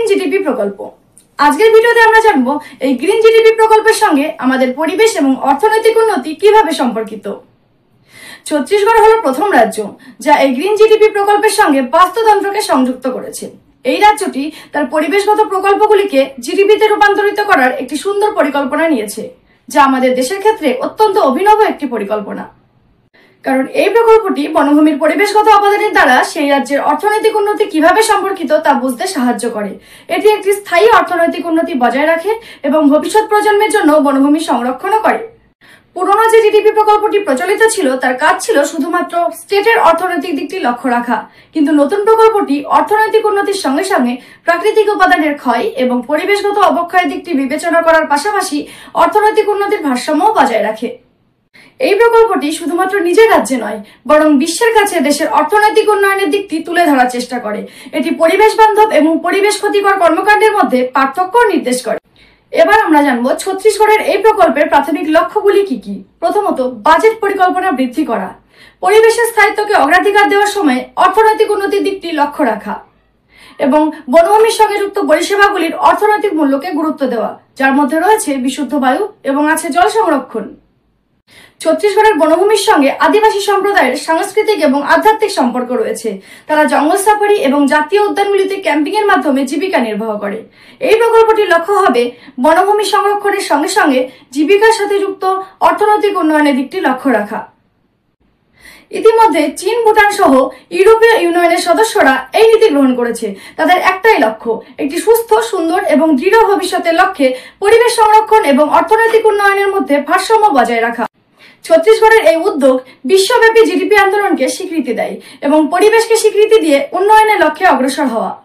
GDP প্রকল্প। আজকের ভিডিওতে আমরা জানবো এই গ্রিন জিডিপি প্রকল্পের সঙ্গে আমাদের পরিবেশ এবং অর্থনৈতিক উন্নতি কিভাবে সম্পর্কিত। ছত্তিশগড় হলো প্রথম রাজ্য যা এই গ্রিন জিডিপি প্রকল্পের সঙ্গে বাস্তুতন্ত্রকে সংযুক্ত করেছে। এই রাজ্যটি তার পরিবেশগত প্রকল্পগুলিকে জিডিপিতে রূপান্তরিত করার একটি সুন্দর পরিকল্পনা নিয়েছে, যা আমাদের দেশের ক্ষেত্রে অত্যন্ত অভিনব একটি পরিকল্পনা। কারণ এই প্রকল্পটি বনভূমির পরিবেশগত অবদানের দ্বারা সেই রাজ্যের অর্থনৈতিক উন্নতি কিভাবে সম্পর্কিত তা বুঝতে সাহায্য করে। এটি একটি স্থায়ী অর্থনৈতিক উন্নতি বজায় রাখে এবং ভবিষ্যৎ প্রজন্মের জন্য বনভূমি সংরক্ষণও করে। পুরোনো যে জিডিপি প্রকল্পটি প্রচলিত ছিল তার কাজ ছিল শুধুমাত্র স্টেটের অর্থনৈতিক দিকটি লক্ষ্য রাখা, কিন্তু নতুন প্রকল্পটি অর্থনৈতিক উন্নতির সঙ্গে সঙ্গে প্রাকৃতিক উপাদানের ক্ষয় এবং পরিবেশগত অবক্ষয়ের দিকটি বিবেচনা করার পাশাপাশি অর্থনৈতিক উন্নতির ভারসাম্যও বজায় রাখে। এই প্রকল্পটি শুধুমাত্র নিজের রাজ্যে নয়, বরং বিশ্বের কাছে দেশের অর্থনৈতিক উন্নয়নের দিকটি তুলে ধরার চেষ্টা করে। এটি পরিবেশ বান্ধব এবং পরিবেশ ক্ষতিকর কর্মকাণ্ডের মধ্যে পার্থক্য নির্দেশ করে। এবার আমরা জানবো ছত্তিশগড়ের এই প্রকল্পের প্রাথমিক লক্ষ্যগুলি কি কি। প্রথমত, বাজেট পরিকল্পনা বৃদ্ধি করা। পরিবেশের স্থায়িত্বকে অগ্রাধিকার দেওয়ার সময় অর্থনৈতিক উন্নতির দিকটি লক্ষ্য রাখা এবং বনভূমির সঙ্গে যুক্ত পরিষেবাগুলির অর্থনৈতিক মূল্যকে গুরুত্ব দেওয়া, যার মধ্যে রয়েছে বিশুদ্ধ বায়ু এবং আছে জল সংরক্ষণ। ছত্তিশগড়ের বনভূমির সঙ্গে আদিবাসী সম্প্রদায়ের সাংস্কৃতিক এবং আধ্যাত্মিক সম্পর্ক রয়েছে। তারা জঙ্গল সাফারি এবং জাতীয় উদ্যানগুলিতে ক্যাম্পিং এর মাধ্যমে জীবিকা নির্বাহ করে। এই প্রকল্পটির লক্ষ্য হবে বনভূমি সংরক্ষণের সঙ্গে সঙ্গে জীবিকার সাথে যুক্ত অর্থনৈতিক উন্নয়নের দিকটি লক্ষ্য রাখা। ইতিমধ্যে চীন, ভুটান সহ ইউরোপীয় ইউনিয়নের সদস্যরা এই নীতি গ্রহণ করেছে। তাদের একটাই লক্ষ্য, একটি সুস্থ, সুন্দর এবং দৃঢ় ভবিষ্যতের লক্ষ্যে পরিবেশ সংরক্ষণ এবং অর্থনৈতিক উন্নয়নের মধ্যে ভারসাম্য বজায় রাখা। ছত্তিশগড়ের এই উদ্যোগ বিশ্বব্যাপী জিডিপি আন্দোলনকে স্বীকৃতি দেয় এবং পরিবেশকে স্বীকৃতি দিয়ে উন্নয়নের লক্ষ্যে অগ্রসর হওয়া।